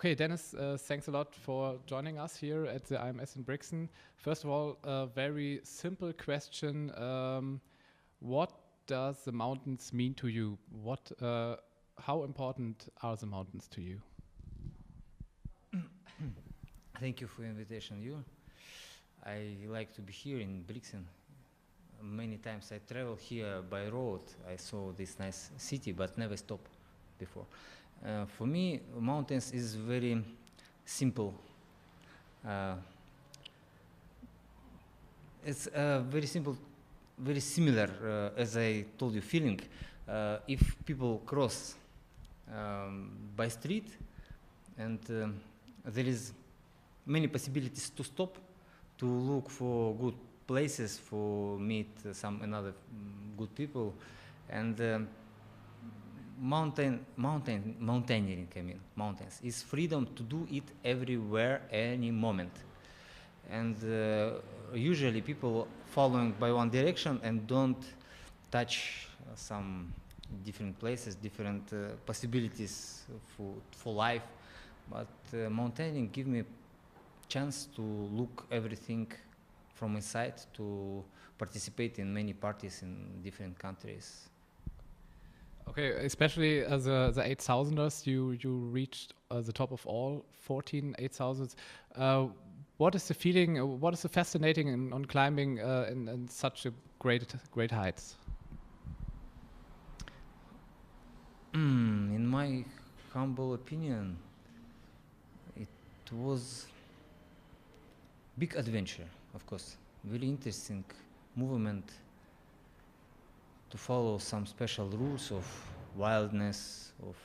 Okay, Dennis, thanks a lot for joining us here at the IMS in Brixen. First of all, a very simple question. What does the mountains mean to you? How important are the mountains to you? Thank you for the invitation. I like to be here in Brixen. Many times I travel here by road. I saw this nice city, but never stopped before. For me, mountains is very simple. It's very simple, very similar, as I told you, feeling. If people cross by street and there is many possibilities to stop, to look for good places, for meet some another good people, and mountaineering, mountains is freedom to do it everywhere, any moment. And usually people following by one direction and don't touch some different places, different possibilities for life. But mountaineering give me chance to look everything from inside, to participate in many parties in different countries. Okay, especially the 8,000ers, you reached the top of all 14 8,000s. What is the feeling? What is the fascinating on climbing in such a great heights? In my humble opinion, it was big adventure, of course, very interesting movement, to follow some special rules of wildness, of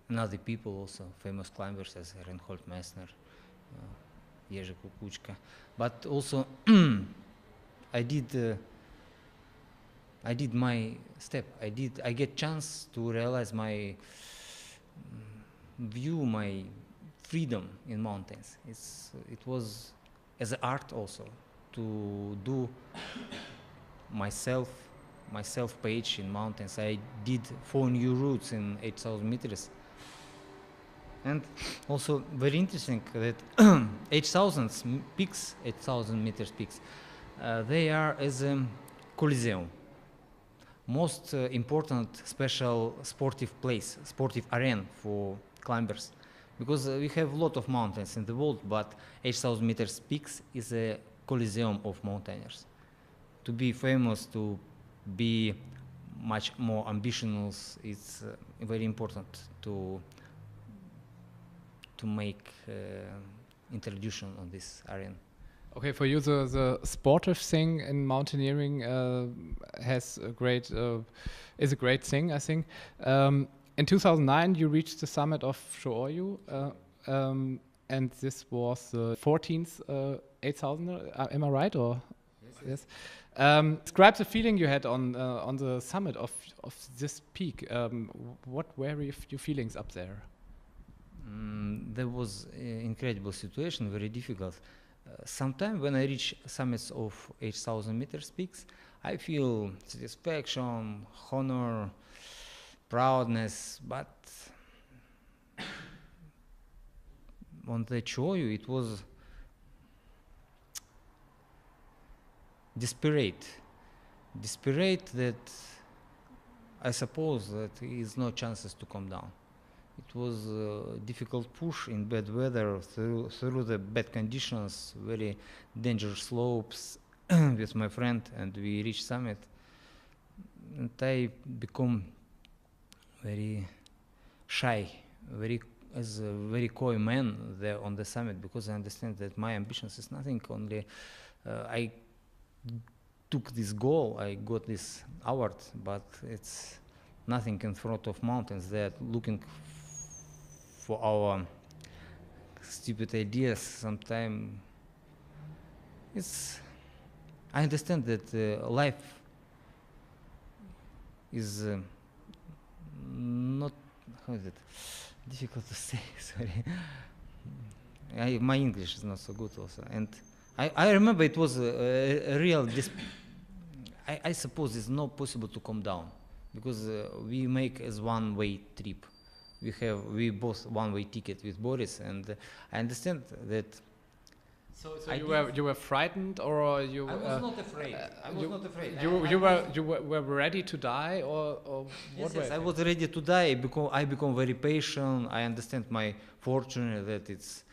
another people also, famous climbers as Reinhold Messner, Jerzy Kukuczka. But also I did my step. I get chance to realize my view, my freedom in mountains. It was as an art also, to do myself page in mountains. I did 4 new routes in 8,000 meters. And also very interesting that 8,000 peaks, 8,000 meters peaks, they are as a coliseum. Most important special sportive place, sportive arena for climbers. Because we have a lot of mountains in the world, but 8,000 meters peaks is a coliseum of mountaineers. To be famous, to be much more ambitious, it's very important to make introduction on this arena. Okay, for you the sportive thing in mountaineering is a great thing, I think. In 2009, you reached the summit of Shooryu, and this was the 14th 8,000. Am I right? Or yes. Describe the feeling you had on the summit of this peak. What were your feelings up there? There was an incredible situation, very difficult. Sometimes when I reach summits of 8,000 meters peaks, I feel satisfaction, honor, proudness, but on the Shooryu it was desperate that I suppose that there is no chances to come down. It was a difficult push in bad weather, through the bad conditions, very dangerous slopes with my friend, and we reached summit. And I become very shy, as a very coy man there on the summit, because I understand that my ambitions is nothing, only I took this goal, I got this award, but it's nothing in front of mountains. They're looking for our stupid ideas. Sometimes I understand that life is not, how is it, difficult to say, sorry. My English is not so good also. And I remember it was a real, I suppose it's not possible to come down, because we make as one-way trip. We both one-way ticket with Boris, and I understand that. So you were frightened, or you? I was not afraid. I was not afraid. You were ready to die, or yes, what? Yes, I was ready to die. I become very patient. I understand my fortune, that it's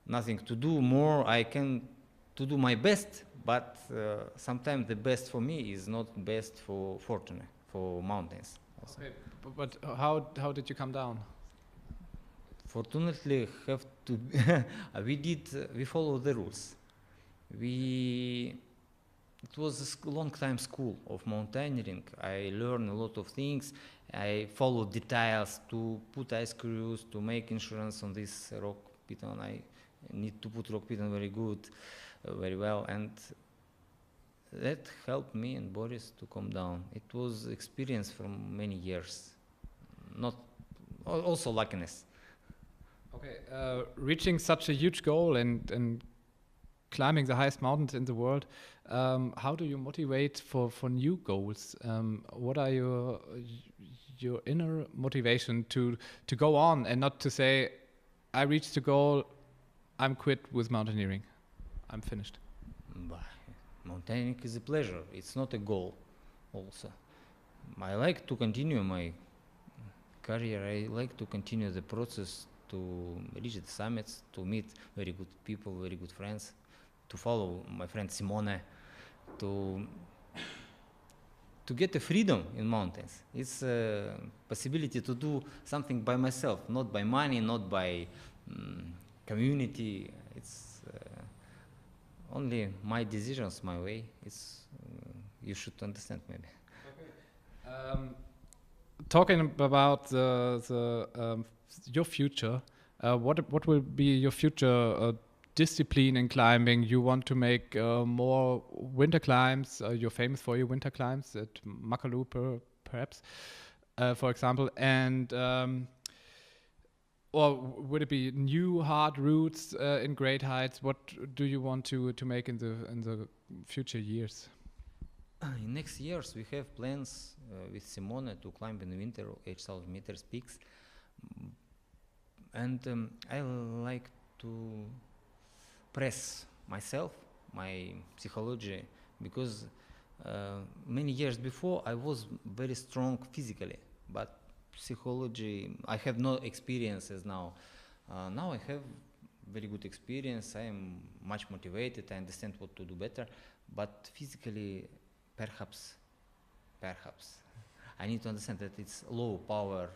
nothing to do more. I can to do my best, but sometimes the best for me is not best for fortune, for mountains. Also. Okay, but how did you come down? Fortunately, have to we follow the rules. It was a long time school of mountaineering. I learned a lot of things. I followed details to put ice screws, to make insurance on this rock piton. I need to put rock piton very good, very well, and that helped me and Boris to come down. It was experience from many years, not also luckiness. Okay, reaching such a huge goal and climbing the highest mountains in the world, how do you motivate for new goals? What are your inner motivation to go on and not to say, I reached the goal, I'm quit with mountaineering, I'm finished? Mountaineering is a pleasure. It's not a goal. Also, I like to continue my career. I like to continue the process, to reach the summits, to meet very good people, very good friends, to follow my friend Simone, to get the freedom in mountains. It's a possibility to do something by myself, not by money, not by community. It's only my decisions, my way. It's you should understand maybe. Okay. Talking about your future, what will be your future discipline in climbing? You want to make more winter climbs. You're famous for your winter climbs at Makalu, perhaps, for example, and or would it be new hard routes in great heights? What do you want to make in the future years? In next years, we have plans with Simone to climb in the winter 8,000 meters peaks. And I like to press myself, my psychology, because many years before I was very strong physically, but psychology, I have no experiences now. Now I have very good experience, I am much motivated, I understand what to do better, but physically, perhaps, I need to understand that it's low power,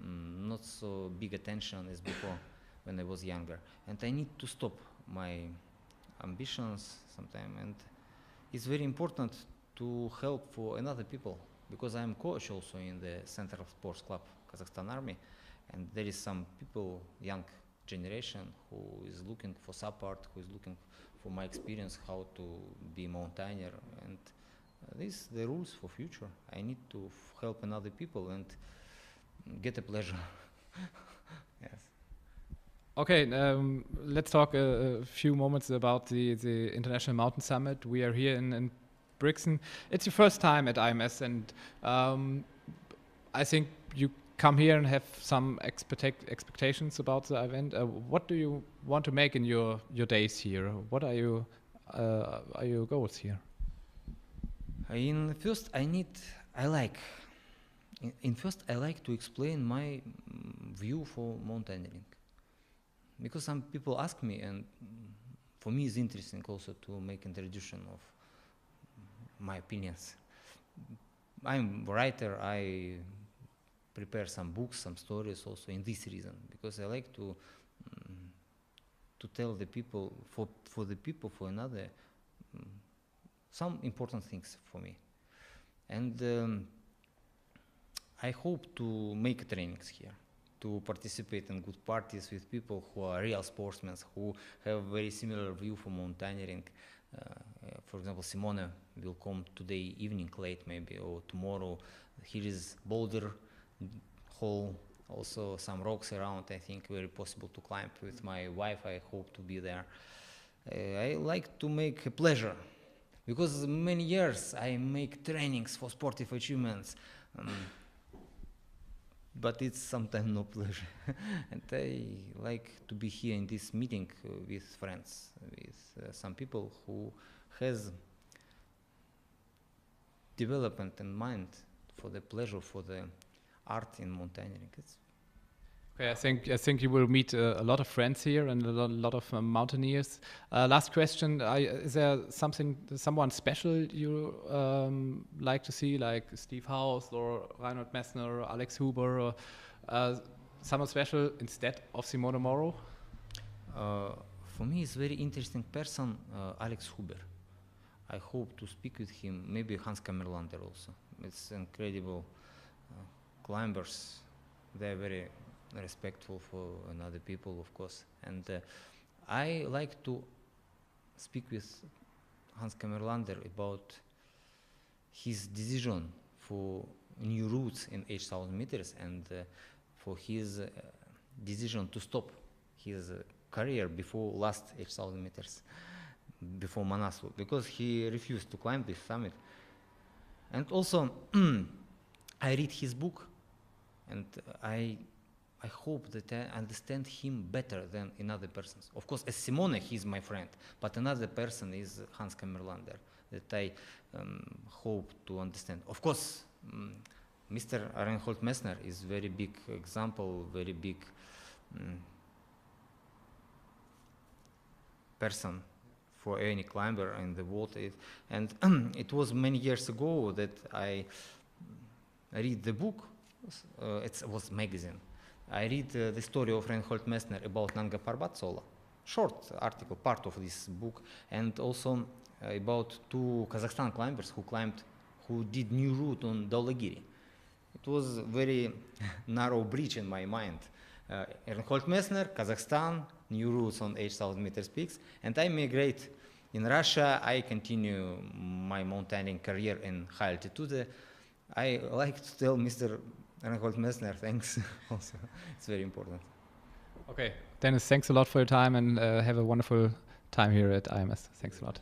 not so big attention as before when I was younger. And I need to stop my ambitions sometime. And it's very important to help for another people, because I'm coach also in the Central Sports Club Kazakhstan Army. And there is some people, young generation, who is looking for support, who is looking for my experience, how to be mountaineer. And these the rules for future. I need to help another people and get a pleasure. Yes. Okay, let's talk a few moments about the International Mountain Summit. We are here in Brixen. It's your first time at IMS, and I think you come here and have some expectations about the event. What do you want to make in your days here? What are your goals here? First, I like to explain my view for mountaineering, because some people ask me, and for me it's interesting also to make introduction of my opinions. I'm a writer, I prepare some books, some stories also in this reason, because I like to tell the people, for another, some important things for me. And I hope to make trainings here, to participate in good parties with people who are real sportsmen, who have very similar view for mountaineering. For example, Simone will come today evening late maybe, or tomorrow. Here is boulder hole, also some rocks around, I think very possible to climb with my wife. I hope to be there. I like to make a pleasure, because many years I make trainings for sportive achievements. but it's sometimes no pleasure. And I like to be here in this meeting with friends, with some people who has development in mind for the pleasure, for the art in mountaineering. Okay, I think you will meet a lot of friends here and a lot of mountaineers. Last question: is there someone special you like to see, like Steve House or Reinhold Messner or Alex Huber, or someone special instead of Simone Moro? For me, it's very interesting person, Alex Huber. I hope to speak with him, maybe Hans Kammerlander also. It's incredible climbers. They're very respectful for other people, of course. And I like to speak with Hans Kammerlander about his decision for new routes in 8,000 meters and for his decision to stop his career before last 8,000 meters, before Manaslu, because he refused to climb this summit. And also, I read his book, and I hope that I understand him better than another persons. Of course, as Simone, he's my friend, but another person is Hans Kammerlander that I hope to understand. Of course, Mr. Reinhold Messner is very big example, very big person for any climber in the world. And it was many years ago that I read the book. It was magazine. I read the story of Reinhold Messner about Nanga Parbat Sola, short article, part of this book, and also about two Kazakhstan climbers who did new route on Dhaulagiri. It was very narrow bridge in my mind. Reinhold Messner, Kazakhstan, new routes on 8,000 meters peaks, and I migrate in Russia. I continue my mountaineering career in high altitude. I like to tell Mr. Reinhold Messner thanks also. It's very important. Okay, Denis, thanks a lot for your time and have a wonderful time here at IMS. Thanks a lot.